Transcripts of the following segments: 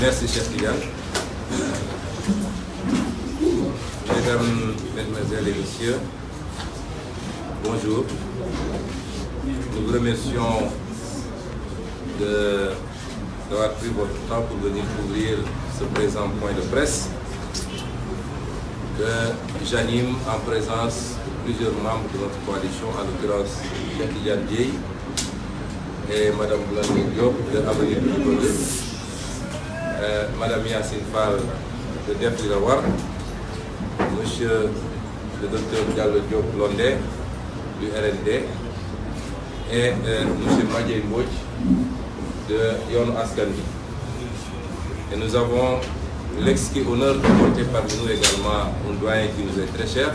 Merci, cher Kylian. Mesdames, Mesdemoiselles et Messieurs, bonjour. Nous vous remercions d'avoir pris votre temps pour venir couvrir ce présent point de presse que j'anime en présence de plusieurs membres de notre coalition, en l'occurrence Kylian Dieye et Mme Blondine Diop de Avenir du Peuple, Mme Yacine Fall de Def-Lirawar, Monsieur le docteur Diallo Diop Blondin du RND et M. Madiaye Mbodj de Yewwi Askan Wi. Et nous avons l'exquis honneur de porter parmi nous également un doyen qui nous est très cher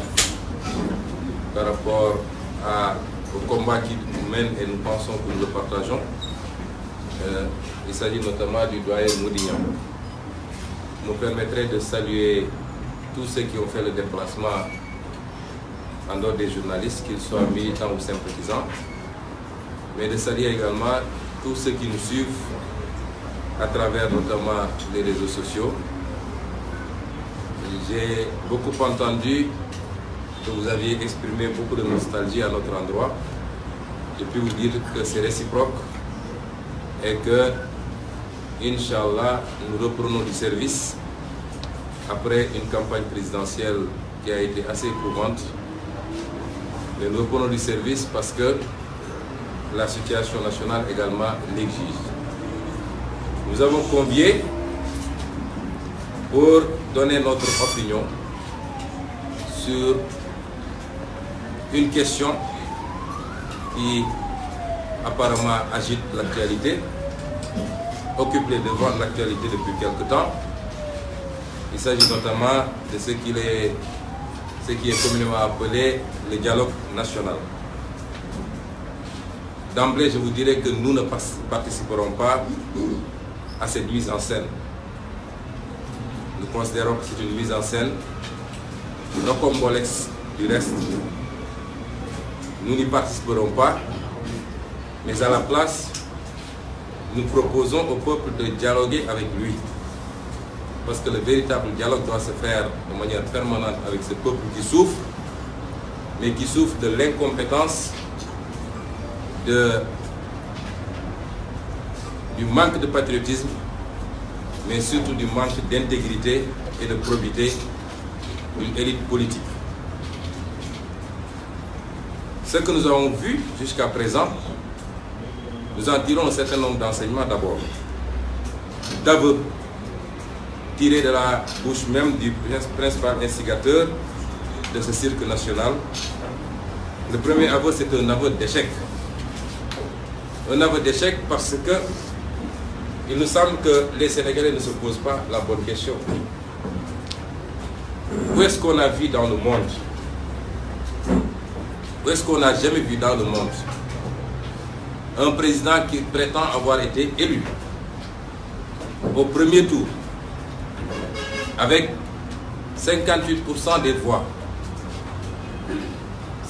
par rapport au combat qui nous mène et nous pensons que nous le partageons. Il s'agit notamment du doyen Moudignan. Vous me permettrez de saluer tous ceux qui ont fait le déplacement en dehors des journalistes, qu'ils soient militants ou sympathisants, mais de saluer également tous ceux qui nous suivent à travers notamment les réseaux sociaux. J'ai beaucoup entendu que vous aviez exprimé beaucoup de nostalgie à notre endroit. Je puis vous dire que c'est réciproque et que, Inch'Allah, nous reprenons du service après une campagne présidentielle qui a été assez éprouvante. Mais nous reprenons du service parce que la situation nationale également l'exige. Nous avons convié pour donner notre opinion sur une question qui apparemment agite l'actualité, occupe les devants de l'actualité depuis quelque temps. Il s'agit notamment de ce qui est communément appelé le dialogue national. D'emblée, je vous dirais que nous ne participerons pas à cette mise en scène. Nous considérons que c'est une mise en scène non combolex du reste. Nous n'y participerons pas, mais à la place, nous proposons au peuple de dialoguer avec lui. Parce que le véritable dialogue doit se faire de manière permanente avec ce peuple qui souffre, mais qui souffre de l'incompétence, du manque de patriotisme, mais surtout du manque d'intégrité et de probité d'une élite politique. Ce que nous avons vu jusqu'à présent, nous en tirons un certain nombre d'enseignements d'abord, d'aveux tirés de la bouche même du principal instigateur de ce cirque national. Le premier aveu, c'est un aveu d'échec. Un aveu d'échec parce que il nous semble que les Sénégalais ne se posent pas la bonne question. Où est-ce qu'on a vu dans le monde? Où est-ce qu'on n'a jamais vu dans le monde un président qui prétend avoir été élu au premier tour avec 58% des voix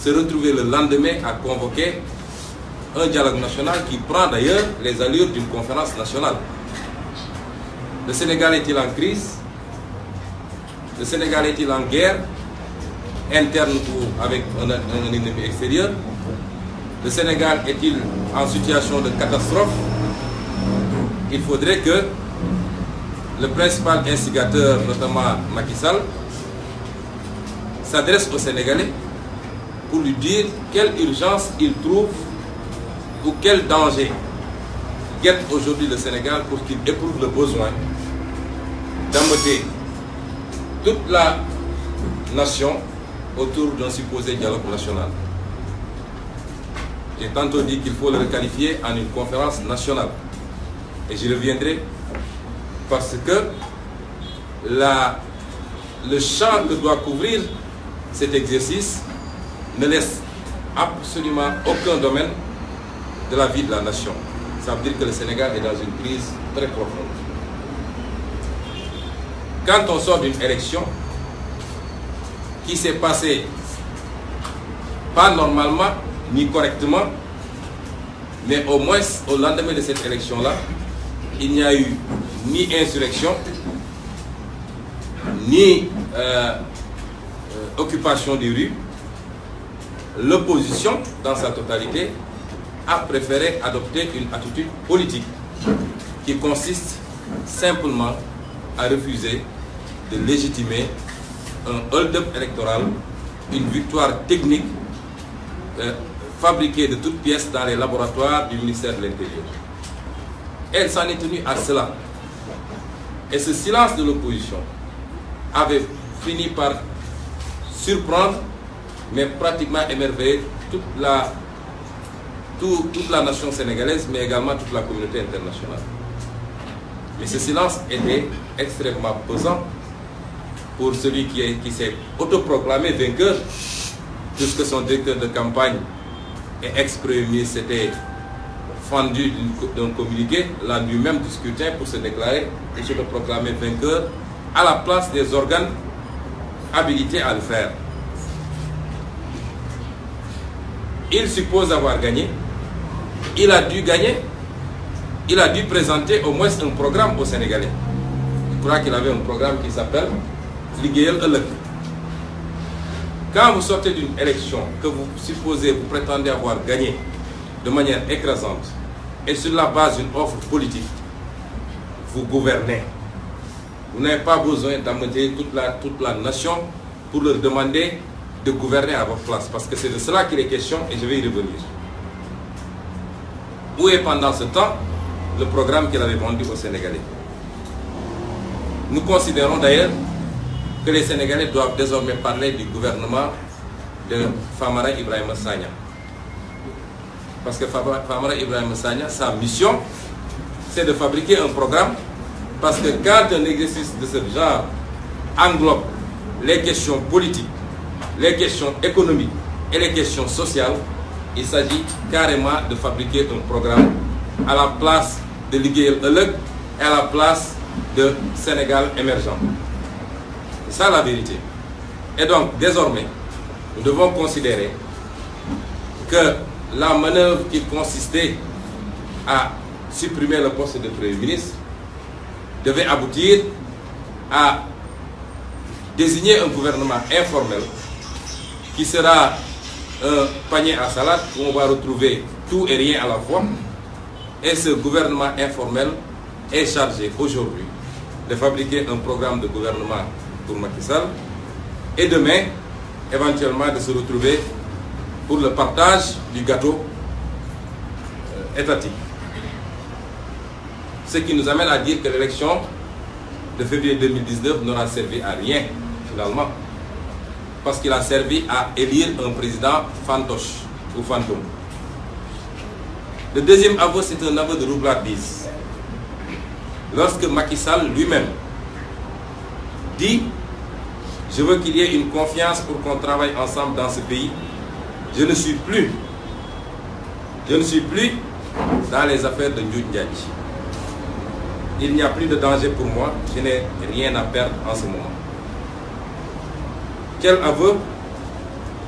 se retrouver le lendemain à convoquer un dialogue national qui prend d'ailleurs les allures d'une conférence nationale? Le Sénégal est-il en crise? Le Sénégal est-il en guerre interne ou avec un ennemi extérieur? Le Sénégal est-il en situation de catastrophe? Il faudrait que le principal instigateur, notamment Macky Sall, s'adresse aux Sénégalais pour lui dire quelle urgence il trouve ou quel danger guette aujourd'hui le Sénégal pour qu'il éprouve le besoin d'emmener toute la nation autour d'un supposé dialogue national. J'ai tantôt dit qu'il faut le requalifier en une conférence nationale. Et j'y reviendrai parce que le champ que doit couvrir cet exercice ne laisse absolument aucun domaine de la vie de la nation. Ça veut dire que le Sénégal est dans une crise très profonde. Quand on sort d'une élection qui s'est passée pas normalement ni correctement, mais au moins au lendemain de cette élection-là, il n'y a eu ni insurrection, ni occupation des rues, l'opposition, dans sa totalité, a préféré adopter une attitude politique qui consiste simplement à refuser de légitimer un hold-up électoral, une victoire technique fabriquée de toutes pièces dans les laboratoires du ministère de l'Intérieur. Elle s'en est tenue à cela. Et ce silence de l'opposition avait fini par surprendre, mais pratiquement émerveiller toute la nation sénégalaise, mais également toute la communauté internationale. Mais ce silence était extrêmement pesant pour celui qui s'est autoproclamé vainqueur, puisque son directeur de campagne et ex-premier ministre s'était fendu d'un communiqué la nuit même du scrutin pour se déclarer et se proclamer vainqueur à la place des organes habilités à le faire. Il suppose avoir gagné, il a dû gagner, il a dû présenter au moins un programme aux Sénégalais. Je crois qu'il avait un programme qui s'appelle Liggéeyal Ëllëg. Quand vous sortez d'une élection que vous supposez, vous prétendez avoir gagné de manière écrasante et sur la base d'une offre politique, vous gouvernez. Vous n'avez pas besoin d'amener toute la nation pour leur demander de gouverner à votre place, parce que c'est de cela qu'il est question et je vais y revenir. Où est pendant ce temps le programme qu'il avait vendu aux Sénégalais? Nous considérons d'ailleurs que les Sénégalais doivent désormais parler du gouvernement de Famara Ibrahima Sagna. Parce que Famara Ibrahima Sagna, sa mission, c'est de fabriquer un programme, parce que quand un exercice de ce genre englobe les questions politiques, les questions économiques et les questions sociales, il s'agit carrément de fabriquer un programme à la place de Liggéeyal Ëllëg et à la place de Sénégal émergent. C'est ça la vérité. Et donc, désormais, nous devons considérer que la manœuvre qui consistait à supprimer le poste de Premier ministre devait aboutir à désigner un gouvernement informel qui sera un panier à salade où on va retrouver tout et rien à la fois. Et ce gouvernement informel est chargé aujourd'hui de fabriquer un programme de gouvernement pour Macky Sall et demain, éventuellement, de se retrouver pour le partage du gâteau étatique. Ce qui nous amène à dire que l'élection de février 2019 n'aura servi à rien, finalement, parce qu'il a servi à élire un président fantoche ou fantôme. Le deuxième aveu, c'est un aveu de roublardise. Lorsque Macky Sall lui-même dit « Je veux qu'il y ait une confiance pour qu'on travaille ensemble dans ce pays. Je ne suis plus dans les affaires de Ndiou Ndiaye. Il n'y a plus de danger pour moi. Je n'ai rien à perdre en ce moment. » Quel aveu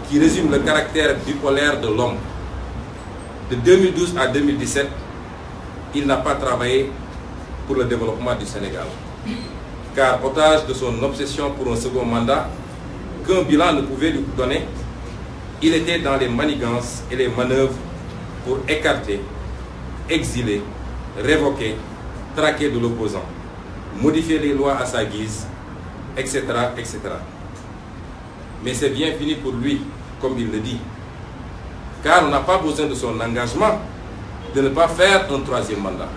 qui résume le caractère bipolaire de l'homme. De 2012 à 2017, il n'a pas travaillé pour le développement du Sénégal. Car otage de son obsession pour un second mandat, qu'un bilan ne pouvait lui donner, il était dans les manigances et les manœuvres pour écarter, exiler, révoquer, traquer de l'opposant, modifier les lois à sa guise, etc., etc. Mais c'est bien fini pour lui, comme il le dit. Car on n'a pas besoin de son engagement de ne pas faire un troisième mandat.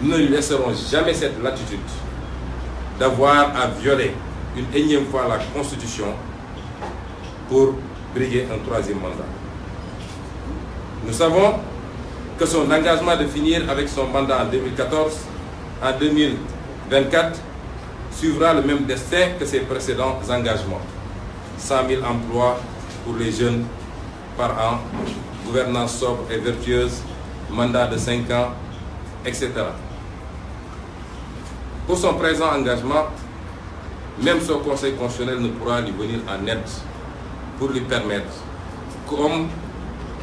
Nous ne lui laisserons jamais cette latitude d'avoir à violer une énième fois la Constitution pour briguer un troisième mandat. Nous savons que son engagement de finir avec son mandat en 2014, en 2024, suivra le même destin que ses précédents engagements. 100 000 emplois pour les jeunes par an, gouvernance sobre et vertueuse, mandat de 5 ans, etc. Pour son présent engagement, même son Conseil constitutionnel ne pourra lui venir en aide pour lui permettre, comme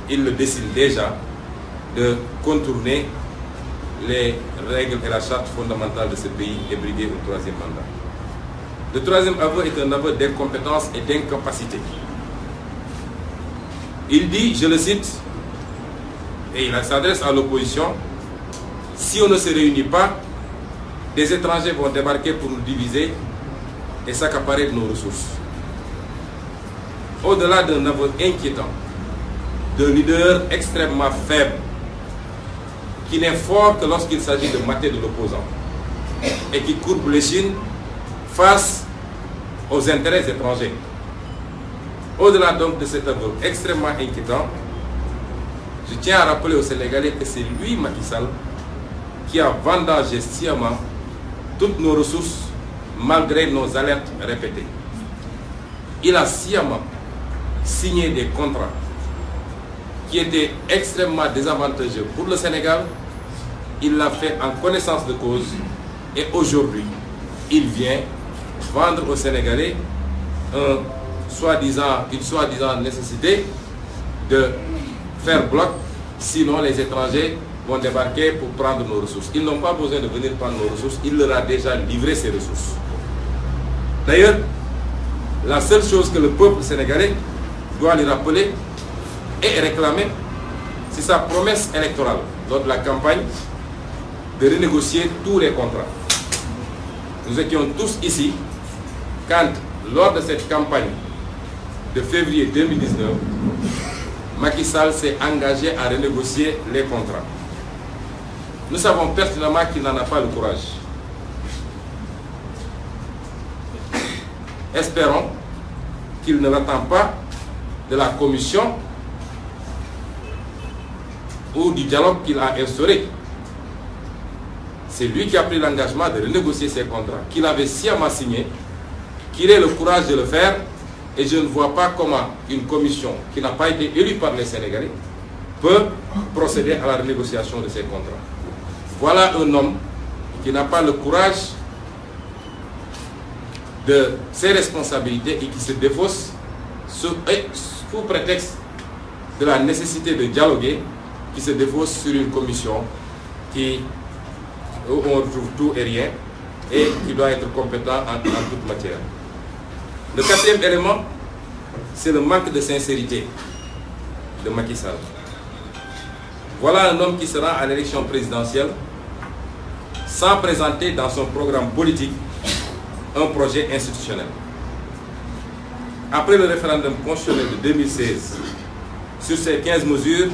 il le décide déjà, de contourner les règles et la charte fondamentale de ce pays et briguer un troisième mandat. Le troisième aveu est un aveu d'incompétence et d'incapacité. Il dit, je le cite, et il s'adresse à l'opposition, si on ne se réunit pas, des étrangers vont débarquer pour nous diviser et s'accaparer de nos ressources. Au-delà d'un aveu inquiétant, d'un leader extrêmement faible, qui n'est fort que lorsqu'il s'agit de mater de l'opposant et qui courbe l'échine face aux intérêts étrangers. Au-delà donc de cet aveu extrêmement inquiétant, je tiens à rappeler aux Sénégalais que c'est lui, Macky Sall, qui a vendangé sciemment toutes nos ressources malgré nos alertes répétées. Il a sciemment signé des contrats qui étaient extrêmement désavantageux pour le Sénégal. Il l'a fait en connaissance de cause et aujourd'hui, il vient vendre aux Sénégalais une soi-disant nécessité de faire bloc, sinon les étrangers vont débarquer pour prendre nos ressources. Ils n'ont pas besoin de venir prendre nos ressources, il leur a déjà livré ces ressources. D'ailleurs, la seule chose que le peuple sénégalais doit lui rappeler et réclamer, c'est sa promesse électorale lors de la campagne de renégocier tous les contrats. Nous étions tous ici quand, lors de cette campagne de février 2019, Macky Sall s'est engagé à renégocier les contrats. Nous savons pertinemment qu'il n'en a pas le courage. Espérons qu'il ne l'attend pas de la commission ou du dialogue qu'il a instauré. C'est lui qui a pris l'engagement de renégocier ces contrats, qu'il avait sciemment signé, qu'il ait le courage de le faire, et je ne vois pas comment une commission qui n'a pas été élue par les Sénégalais peut procéder à la renégociation de ces contrats. Voilà un homme qui n'a pas le courage de ses responsabilités et qui se défausse sous prétexte de la nécessité de dialoguer, qui se défausse sur une commission où on retrouve tout et rien et qui doit être compétent en toute matière. Le quatrième élément, c'est le manque de sincérité de Macky Sall. Voilà un homme qui sera à l'élection présidentielle sans présenter dans son programme politique un projet institutionnel. Après le référendum constitutionnel de 2016, sur ces 15 mesures,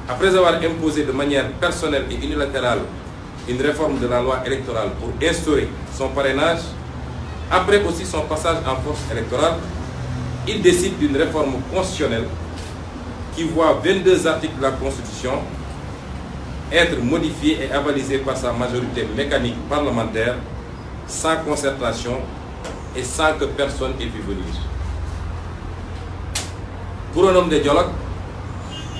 après avoir imposé de manière personnelle et unilatérale une réforme de la loi électorale pour instaurer son parrainage, après aussi son passage en force électorale, il décide d'une réforme constitutionnelle qui voit 22 articles de la Constitution être modifiés et avalisés par sa majorité mécanique parlementaire, sans concertation et sans que personne ait pu venir. Pour un homme de dialogue,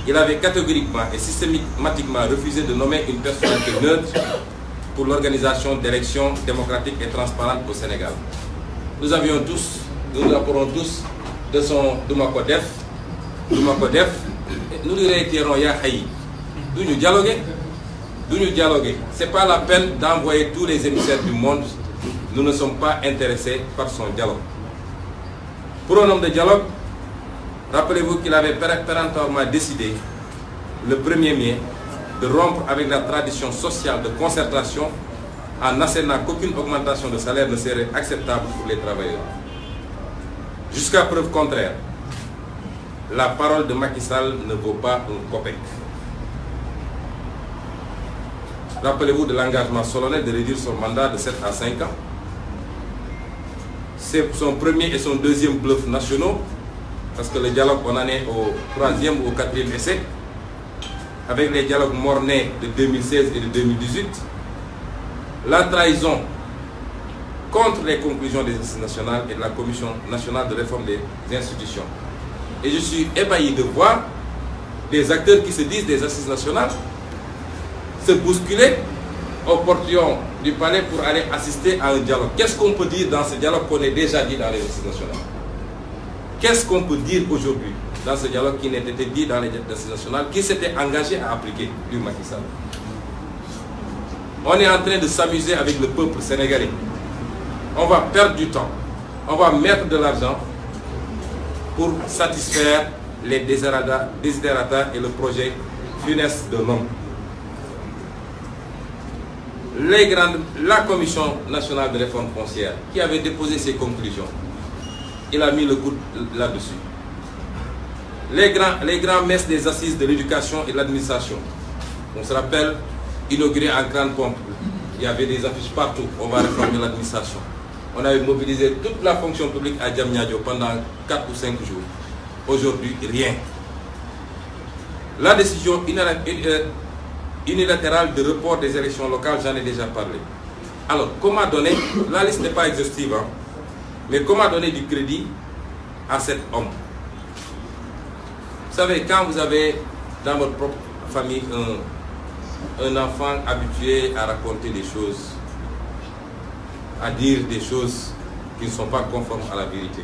il avait catégoriquement et systématiquement refusé de nommer une personnalité neutre pour l'organisation d'élections démocratiques et transparentes au Sénégal. Nous nous rapportons tous de son Doumakodef, nous lui réitérons Yahaï. D'où nous dialoguer. Ce n'est pas la peine d'envoyer tous les émissaires du monde. Nous ne sommes pas intéressés par son dialogue. Pour un homme de dialogue, rappelez-vous qu'il avait péremptoirement décidé, le 1er mai, de rompre avec la tradition sociale de concertation en assénant qu'aucune augmentation de salaire ne serait acceptable pour les travailleurs. Jusqu'à preuve contraire, la parole de Macky Sall ne vaut pas un copec. Rappelez-vous de l'engagement solennel de réduire son mandat de 7 à 5 ans. C'est son premier et son deuxième bluff nationaux, parce que le dialogue, on en est au 3e ou au 4e essai, avec les dialogues mornais de 2016 et de 2018, la trahison contre les conclusions des assises nationales et de la Commission nationale de réforme des institutions. Et je suis ébahi de voir des acteurs qui se disent des assises nationales se bousculer au portillon du palais pour aller assister à un dialogue. Qu'est-ce qu'on peut dire dans ce dialogue qu'on a déjà dit dans les assises nationales? Qu'est-ce qu'on peut dire aujourd'hui dans ce dialogue qui n'était dit dans les assises nationales, qui s'était engagé à appliquer du Macky Sall? On est en train de s'amuser avec le peuple sénégalais. On va perdre du temps. On va mettre de l'argent pour satisfaire les desiderata et le projet funeste de l'homme. La Commission nationale de réforme foncière, qui avait déposé ses conclusions, il a mis le coup là-dessus. Les grands messes des assises de l'éducation et de l'administration, on se rappelle, inauguré en grande pompe, il y avait des affiches partout, on va réformer l'administration. On avait mobilisé toute la fonction publique à Diamniadio pendant 4 ou 5 jours. Aujourd'hui, rien. La décision unilatérale de report des élections locales, j'en ai déjà parlé. Alors, comment donner, la liste n'est pas exhaustive, hein, mais comment donner du crédit à cet homme? Vous savez, quand vous avez dans votre propre famille un enfant habitué à raconter des choses, à dire des choses qui ne sont pas conformes à la vérité,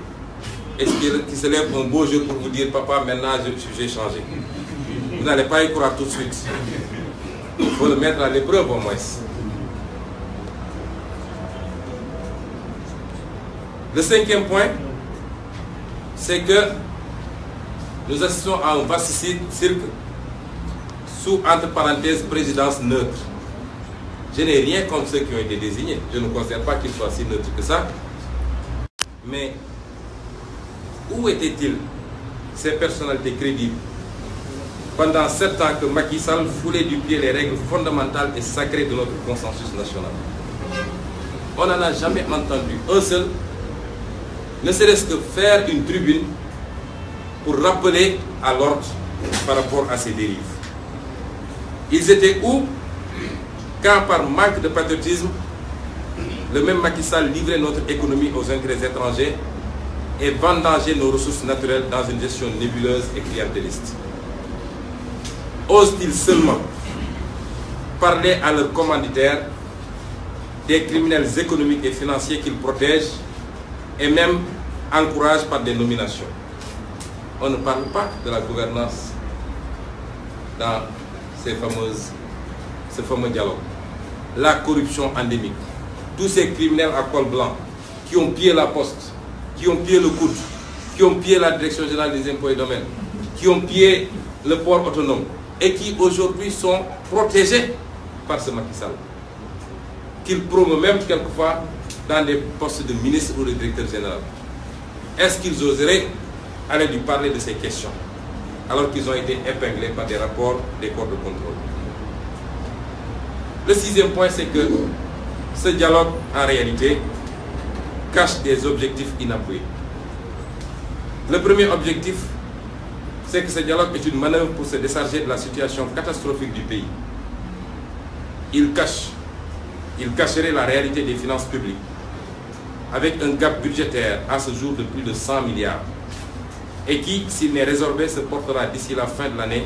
est-ce qu'il se lève un beau jour pour vous dire, papa, maintenant j'ai changé? Vous n'allez pas y croire tout de suite. Il faut le mettre à l'épreuve au moins. Le 5e point, c'est que nous assistons à un vaste cirque sous, entre parenthèses, présidence neutre. Je n'ai rien contre ceux qui ont été désignés. Je ne considère pas qu'ils soient si neutres que ça. Mais où étaient-ils, ces personnalités crédibles, pendant 7 ans que Macky Sall foulait du pied les règles fondamentales et sacrées de notre consensus national? On n'en a jamais entendu un seul, ne serait-ce que faire une tribune pour rappeler à l'ordre par rapport à ces dérives. Ils étaient où quand, par manque de patriotisme, le même Macky Sall livrait notre économie aux intérêts étrangers et vendangeait nos ressources naturelles dans une gestion nébuleuse et clientéliste? Osent-ils seulement parler à leurs commanditaires des criminels économiques et financiers qu'ils protègent et même encouragent par des nominations? On ne parle pas de la gouvernance dans ce fameux dialogue. La corruption endémique. Tous ces criminels à col blanc qui ont pillé la poste, qui ont pillé le COUD, qui ont pillé la direction générale des impôts et domaines, qui ont pillé le port autonome et qui aujourd'hui sont protégés par ce Macky Sall, qu'il promeut même quelquefois dans des postes de ministre ou de directeur général. Est-ce qu'ils oseraient aller lui parler de ces questions alors qu'ils ont été épinglés par des rapports des corps de contrôle? Le 6e point, c'est que ce dialogue, en réalité, cache des objectifs inappuyés. Le premier objectif, c'est que ce dialogue est une manœuvre pour se décharger de la situation catastrophique du pays. Il cacherait la réalité des finances publiques, avec un gap budgétaire à ce jour de plus de 100 milliards, et qui, s'il n'est résorbé, se portera d'ici la fin de l'année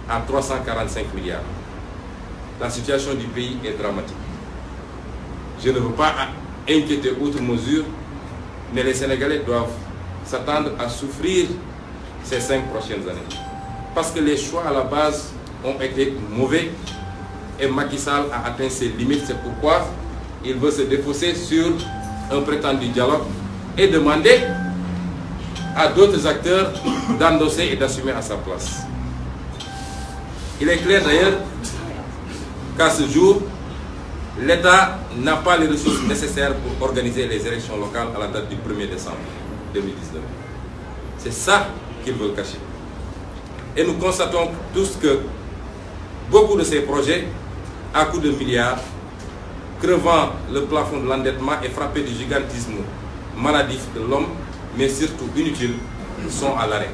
à 345 milliards. La situation du pays est dramatique. Je ne veux pas inquiéter outre mesure, mais les Sénégalais doivent s'attendre à souffrir ces 5 prochaines années. Parce que les choix à la base ont été mauvais et Macky Sall a atteint ses limites. C'est pourquoi il veut se défausser sur un prétendu dialogue et demander à d'autres acteurs d'endosser et d'assumer à sa place. Il est clair d'ailleurs qu'à ce jour, l'État n'a pas les ressources nécessaires pour organiser les élections locales à la date du 1er décembre 2019. C'est ça qu'ils veulent cacher. Et nous constatons tous que beaucoup de ces projets, à coût de milliards, crevant le plafond de l'endettement et frappés du gigantisme maladif de l'homme, mais surtout inutiles, sont à l'arrêt.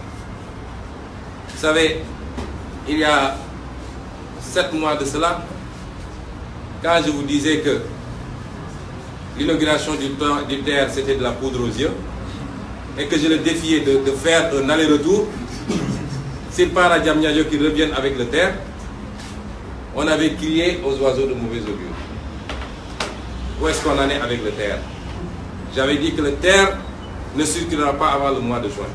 Vous savez, il y a 7 mois de cela, quand je vous disais que l'inauguration du TER c'était de la poudre aux yeux, et que je le défiais de faire un aller-retour, s'il part à Diamniadio qu'il revienne avec le TER, on avait crié aux oiseaux de mauvais augure. Où est-ce qu'on en est avec le TER? J'avais dit que le TER ne circulera pas avant le mois de juin.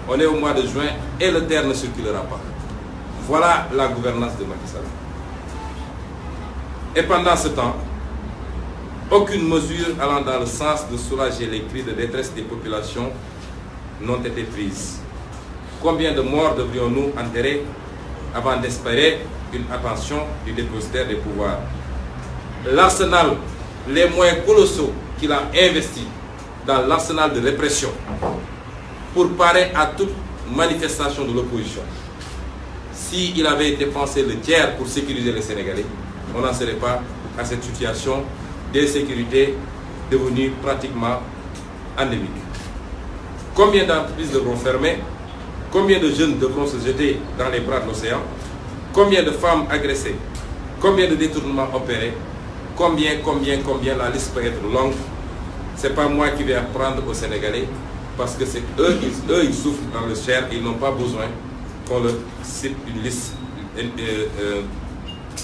On est au mois de juin et le TER ne circulera pas. Voilà la gouvernance de Macky Sall. Et pendant ce temps, aucune mesure allant dans le sens de soulager les cris de détresse des populations n'ont été prises. Combien de morts devrions-nous enterrer avant d'espérer une attention du dépositaire des pouvoirs? L'arsenal, les moyens colossaux qu'il a investis dans l'arsenal de répression pour parer à toute manifestation de l'opposition. S'il avait dépensé le tiers pour sécuriser les Sénégalais, on n'en serait pas à cette situation d'insécurité devenue pratiquement endémique. Combien d'entreprises devront fermer? Combien de jeunes devront se jeter dans les bras de l'océan? Combien de femmes agressées? Combien de détournements opérés? Combien, la liste peut être longue. Ce n'est pas moi qui vais apprendre aux Sénégalais, parce que c'est eux, ils souffrent dans le chair et ils n'ont pas besoin qu'on leur cite une liste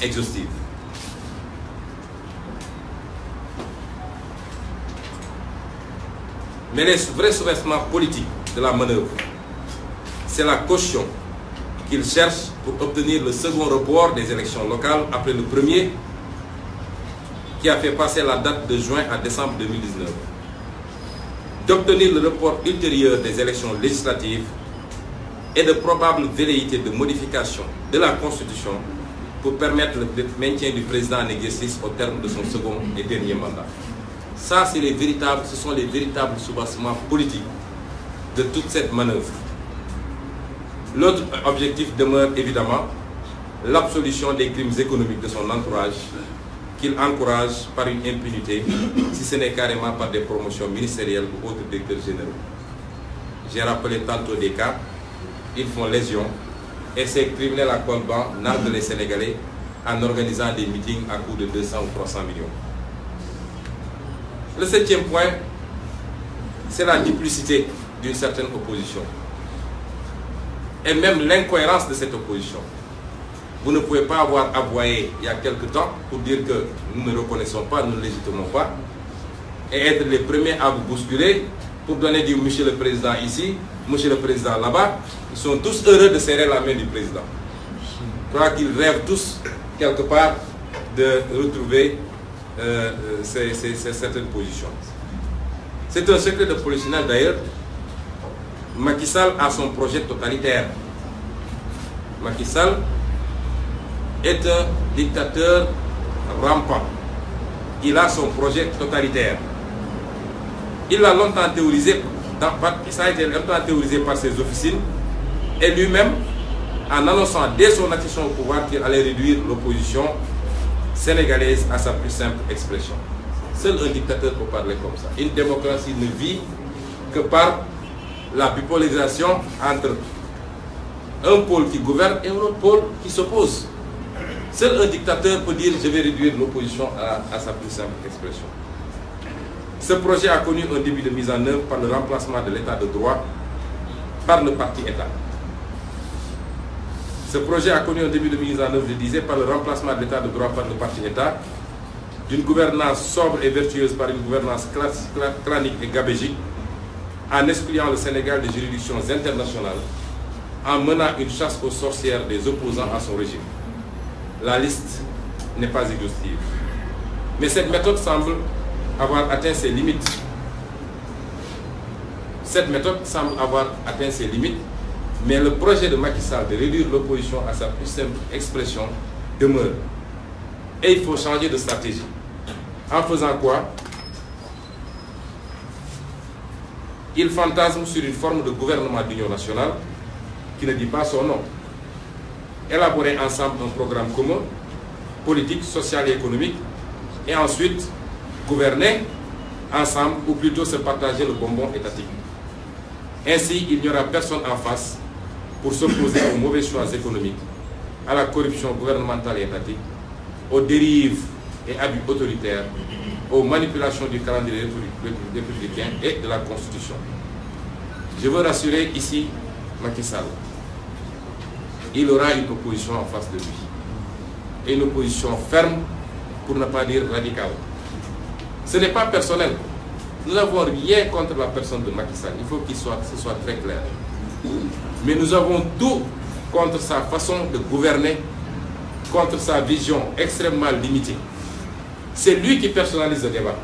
exhaustive. Mais les vrais souverains politiques de la manœuvre, c'est la caution qu'ils cherchent pour obtenir le second report des élections locales après le premier, qui a fait passer la date de juin à décembre 2019. D'obtenir le report ultérieur des élections législatives et de probables velléités de modification de la Constitution pour permettre le maintien du président en exercice au terme de son second et dernier mandat. Ça, ce sont les véritables soubassements politiques de toute cette manœuvre. L'autre objectif demeure évidemment l'absolution des crimes économiques de son entourage, qu'il encourage par une impunité, si ce n'est carrément par des promotions ministérielles ou autres directeurs généraux. J'ai rappelé tantôt des cas, ils font légion, et ces criminels à col blanc narguent les Sénégalais en organisant des meetings à coût de 200 ou 300 millions. Le septième point, c'est la duplicité d'une certaine opposition. Et même l'incohérence de cette opposition. Vous ne pouvez pas avoir aboyé il y a quelque temps pour dire que nous ne reconnaissons pas, nous ne légitimons pas, et être les premiers à vous bousculer pour donner du monsieur le président ici, monsieur le président là-bas. Ils sont tous heureux de serrer la main du président. Je crois qu'ils rêvent tous, quelque part, de retrouver certaines positions. C'est un secret de polichinelle d'ailleurs. Macky Sall a son projet totalitaire. Macky Sall est un dictateur rampant. Il a son projet totalitaire. Il l'a longtemps théorisé, ça a été longtemps théorisé par ses officines, et lui-même, en annonçant dès son accession au pouvoir qu'il allait réduire l'opposition sénégalaise à sa plus simple expression. Seul un dictateur peut parler comme ça. Une démocratie ne vit que par la bipolarisation entre un pôle qui gouverne et un autre pôle qui s'oppose. Seul un dictateur peut dire « je vais réduire l'opposition à sa plus simple expression ». Ce projet a connu un début de mise en œuvre par le remplacement de l'état de droit par le parti État. Ce projet a connu un début de mise en œuvre, je disais, par le remplacement de l'état de droit par le parti État, d'une gouvernance sobre et vertueuse par une gouvernance clanique et gabégique, en excluant le Sénégal des juridictions internationales, en menant une chasse aux sorcières des opposants à son régime. La liste n'est pas exhaustive. Mais cette méthode semble avoir atteint ses limites. Cette méthode semble avoir atteint ses limites, mais le projet de Macky Sall de réduire l'opposition à sa plus simple expression demeure. Et il faut changer de stratégie. En faisant quoi? Il fantasme sur une forme de gouvernement d'union nationale qui ne dit pas son nom. Élaborer ensemble un programme commun, politique, social et économique, et ensuite gouverner ensemble, ou plutôt se partager le bonbon étatique. Ainsi, il n'y aura personne en face pour s'opposer aux mauvais choix économiques, à la corruption gouvernementale et étatique, aux dérives et abus autoritaires, aux manipulations du calendrier républicain et de la Constitution. Je veux rassurer ici Macky Sall. Il aura une opposition en face de lui. Et une opposition ferme, pour ne pas dire radicale. Ce n'est pas personnel. Nous n'avons rien contre la personne de Macky Sall. Il faut que ce soit très clair. Mais nous avons tout contre sa façon de gouverner, contre sa vision extrêmement limitée C'est lui qui personnalise le débat.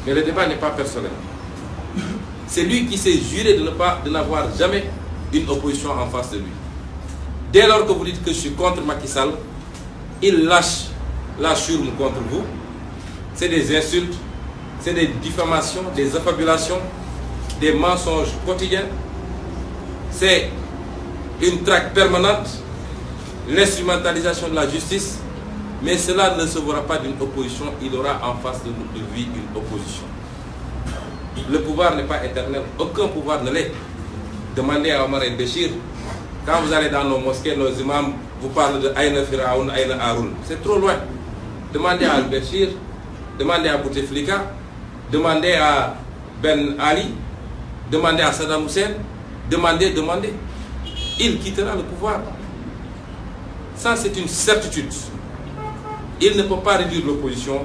Mais le débat n'est pas personnel. C'est lui qui s'est juré de n'avoir jamais une opposition en face de lui. Dès lors que vous dites que je suis contre Macky Sall, il lâche la churme contre vous. C'est des insultes, c'est des diffamations, des affabulations, des mensonges quotidiens. C'est une traque permanente, l'instrumentalisation de la justice. Mais cela ne se verra pas d'une opposition, il aura en face de lui une opposition. Le pouvoir n'est pas éternel, aucun pouvoir ne l'est. Demandez à Omar el-Béchir, quand vous allez dans nos mosquées, nos imams vous parlent de Aïna Firaoun, Aïna Haroun. C'est trop loin. Demandez à al-Béchir, demandez à Bouteflika, demandez à Ben Ali, demandez à Saddam Hussein, demandez. Il quittera le pouvoir. Ça, c'est une certitude. Il ne peut pas réduire l'opposition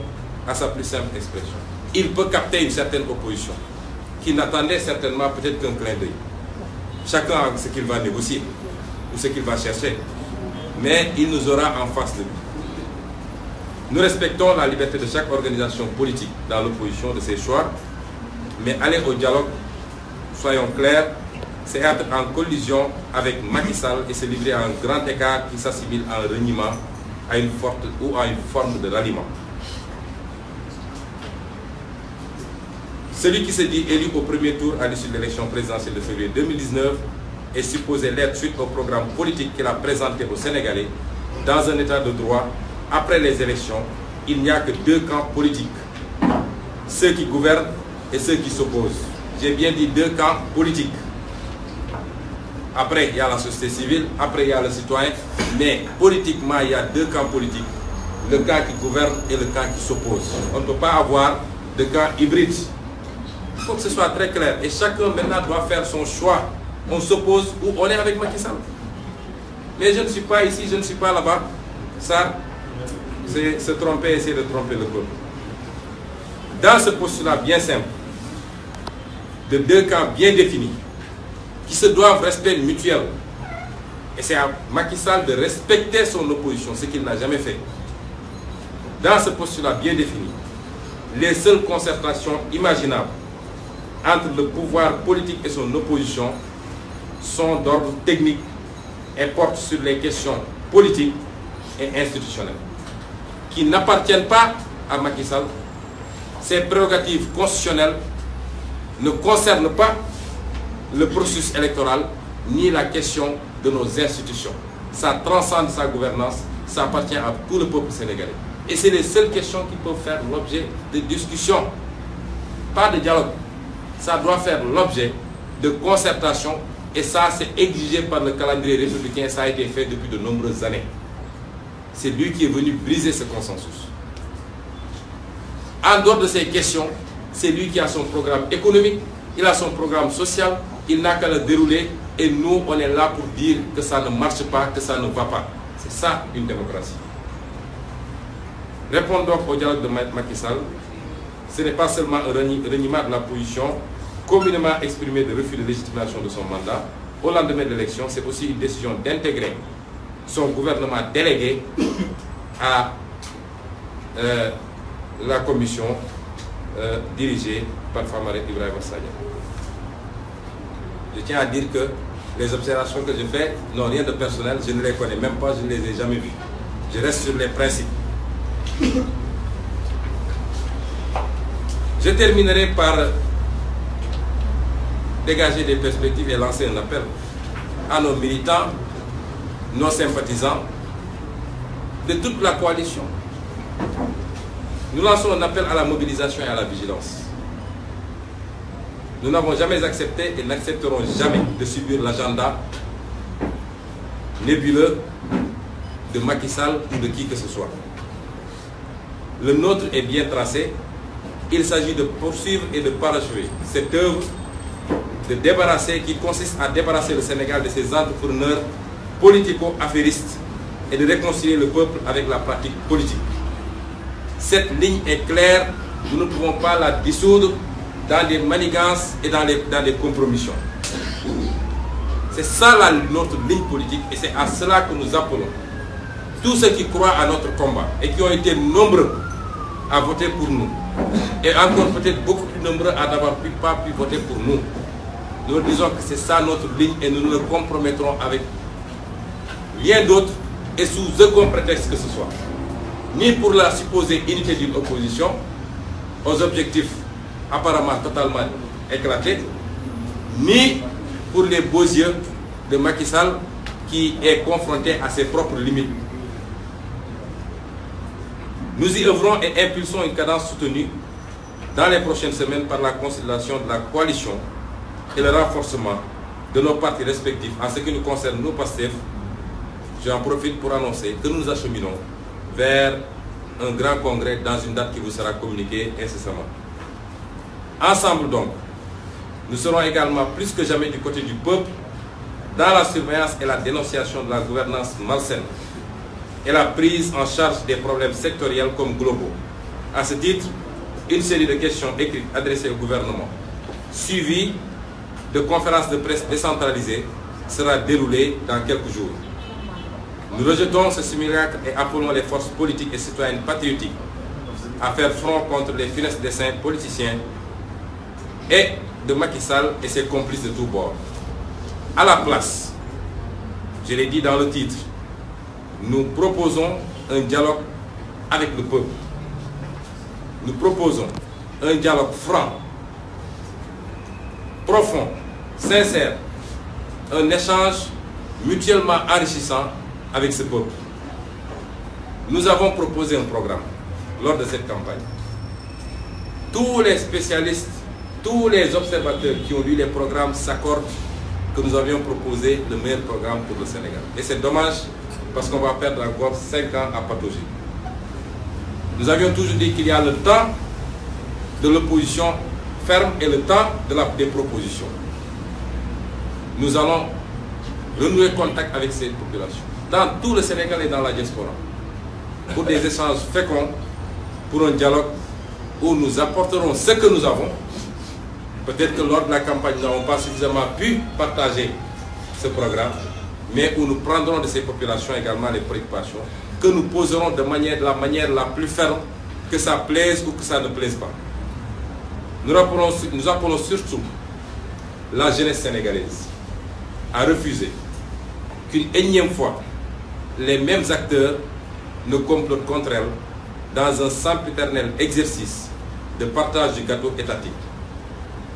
à sa plus simple expression. Il peut capter une certaine opposition qui n'attendait certainement peut-être qu'un clin d'œil. Chacun a ce qu'il va négocier ou ce qu'il va chercher. Mais il nous aura en face de lui. Nous respectons la liberté de chaque organisation politique dans l'opposition de ses choix. Mais aller au dialogue, soyons clairs, c'est être en collision avec Macky Sall et se livrer à un grand écart qui s'assimile à un reniement, à une forme de ralliement. Celui qui se dit élu au premier tour à l'issue de l'élection présidentielle de février 2019 est supposé l'être suite au programme politique qu'il a présenté aux Sénégalais. Dans un état de droit, après les élections, il n'y a que deux camps politiques. Ceux qui gouvernent et ceux qui s'opposent. J'ai bien dit deux camps politiques. Après, il y a la société civile, après, il y a le citoyen. Mais politiquement, il y a deux camps politiques. Le camp qui gouverne et le camp qui s'oppose. On ne peut pas avoir de camp hybride. Il faut que ce soit très clair. Et chacun maintenant doit faire son choix. On s'oppose ou on est avec Macky Sall. Mais je ne suis pas ici, je ne suis pas là-bas. Ça, c'est se tromper, essayer de tromper le peuple. Dans ce postulat bien simple, de deux camps bien définis, qui se doivent respect mutuel. Et c'est à Macky Sall de respecter son opposition, ce qu'il n'a jamais fait. Dans ce postulat bien défini, les seules concertations imaginables entre le pouvoir politique et son opposition sont d'ordre technique et portent sur les questions politiques et institutionnelles, qui n'appartiennent pas à Macky Sall. Ces prérogatives constitutionnelles ne concernent pas le processus électoral ni la question de nos institutions. Ça transcende sa gouvernance, ça appartient à tout le peuple sénégalais. Et c'est les seules questions qui peuvent faire l'objet de discussion, pas de dialogue. Ça doit faire l'objet de concertation et ça c'est exigé par le calendrier républicain, ça a été fait depuis de nombreuses années. C'est lui qui est venu briser ce consensus. En dehors de ces questions, c'est lui qui a son programme économique, il a son programme social, il n'a qu'à le dérouler et nous on est là pour dire que ça ne marche pas, que ça ne va pas. C'est ça une démocratie. Répondons donc au dialogue de Macky Sall. Ce n'est pas seulement un reniement de la position communément exprimée de refus de légitimation de son mandat au lendemain de l'élection, c'est aussi une décision d'intégrer son gouvernement délégué à la commission dirigée par Famara Ibrahima Sagna. Je tiens à dire que les observations que je fais n'ont rien de personnel, je ne les connais même pas, je ne les ai jamais vues. Je reste sur les principes. Je terminerai par dégager des perspectives et lancer un appel à nos militants, nos sympathisants, de toute la coalition. Nous lançons un appel à la mobilisation et à la vigilance. Nous n'avons jamais accepté et n'accepterons jamais de subir l'agenda nébuleux de Macky Sall ou de qui que ce soit. Le nôtre est bien tracé. Il s'agit de poursuivre et de parachever cette œuvre qui consiste à débarrasser le Sénégal de ses entrepreneurs politico-affairistes et de réconcilier le peuple avec la pratique politique. Cette ligne est claire, nous ne pouvons pas la dissoudre dans des manigances et dans des compromissions. C'est ça notre ligne politique et c'est à cela que nous appelons tous ceux qui croient à notre combat et qui ont été nombreux à voter pour nous. Et encore peut-être beaucoup plus nombreux à n'avoir pas pu voter pour nous. Nous disons que c'est ça notre ligne et nous ne le compromettrons avec rien d'autre et sous aucun prétexte que ce soit. Ni pour la supposée unité d'une opposition, aux objectifs apparemment totalement éclatés, ni pour les beaux yeux de Macky Sall qui est confronté à ses propres limites. Nous y œuvrons et impulsons une cadence soutenue dans les prochaines semaines par la consolidation de la coalition et le renforcement de nos partis respectifs. En ce qui nous concerne, nous, PASTEF, j'en profite pour annoncer que nous nous acheminons vers un grand congrès dans une date qui vous sera communiquée incessamment. Ensemble donc, nous serons également plus que jamais du côté du peuple dans la surveillance et la dénonciation de la gouvernance malsaine et la prise en charge des problèmes sectoriels comme globaux. À ce titre, une série de questions écrites adressées au gouvernement, suivies de conférences de presse décentralisées, sera déroulée dans quelques jours. Nous rejetons ce simulacre et appelons les forces politiques et citoyennes patriotiques à faire front contre les funestes desseins politiciens et de Macky Sall et ses complices de tous bords. À la place, je l'ai dit dans le titre, nous proposons un dialogue avec le peuple. Nous proposons un dialogue franc, profond, sincère, un échange mutuellement enrichissant avec ce peuple. Nous avons proposé un programme lors de cette campagne. Tous les spécialistes, tous les observateurs qui ont lu les programmes s'accordent que nous avions proposé le meilleur programme pour le Sénégal. Et c'est dommage parce qu'on va perdre encore 5 ans à patauger. Nous avions toujours dit qu'il y a le temps de l'opposition ferme et le temps des propositions. Nous allons renouer contact avec ces populations, dans tout le Sénégal et dans la diaspora, pour des échanges féconds, pour un dialogue où nous apporterons ce que nous avons. Peut-être que lors de la campagne, nous n'avons pas suffisamment pu partager ce programme, mais où nous prendrons de ces populations également les préoccupations, que nous poserons de la manière la plus ferme, que ça plaise ou que ça ne plaise pas. Nous appelons surtout la jeunesse sénégalaise à refuser qu'une énième fois, les mêmes acteurs ne complotent contre elle dans un sempiternel exercice de partage du gâteau étatique.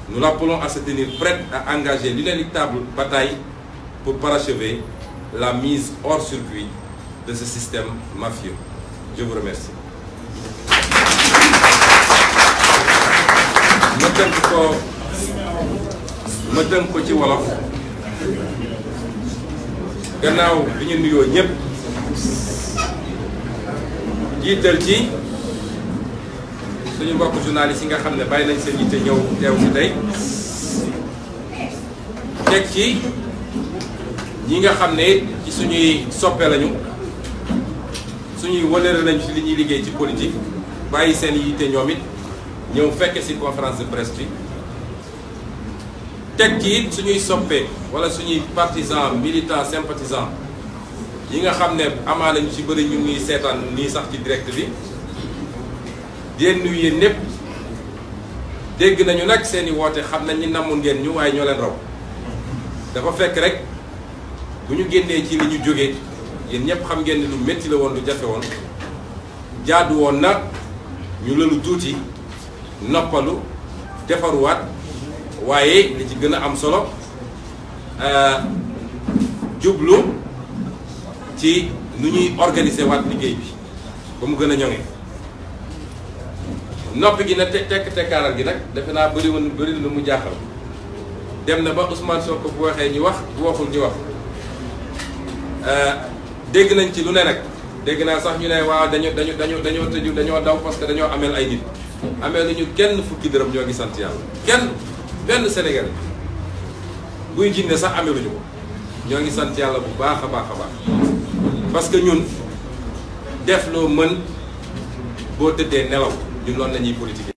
Nous l'appelons à se tenir prête à engager l'inéluctable bataille pour parachever la mise hors circuit de ce système mafieux. Je vous remercie. ma tënk ko ci wolof gannaaw bi ñu nuyoo ñëpp jiital ci suñu mbokk journaliste yi nga xam ne bàyyi nañ seen yitte ñëw teew ci tey teg ci ñi nga xam ne ci suñuy soppe lañu suñuy wëlëre lañu ci li ñuy liggéey ci politique bàyyi seen yitte ñoom it ñëw fekke ci conférence de presse bi teg ci it suñuy soppe wala suñuy partisans militants sympathisants yi nga xam ne amaa nañu ci bëri ñu ngi seetaan nii sax ci direct bi di leen nuyu yéen ñëpp dégg nañu nag seeni woote xam nañ ni namoon ngeen ñu waaye ñoo leen raw dafa fekk rek bu ñu génnee ci li ñu jógee yéen ñëpp xam ngeen ni lu métti la woon lu jafe woon jaadu woon na ñu lëlu tuuti noppalu defaruwaat waaye li ci gën a am solo jublu ci nu ñuy organiser waat liggéey bi ba mu gën a ñoŋe noppi gi nag tekkaaral gi nag defe naa bëri na lu mu jaaxal dem na ba Ousmane Sonko bu waxee ñu wax bu waxul ñu wax dégg nañ ci lu ne nag dégg naa sax ñu ne waaw dañoo tëju dañoo daw parce que dañoo ameel ay nit amee nañu kenn fukki dërëm ñoo ngi sant yàlla kenn benn Sénégalais buy jinne sax ameeluñu ko ñoo ngi sant yàlla bu baax a baax a baax parce que ñun def loo mën boo tëddee nelaw ñun loolu la ñuy politique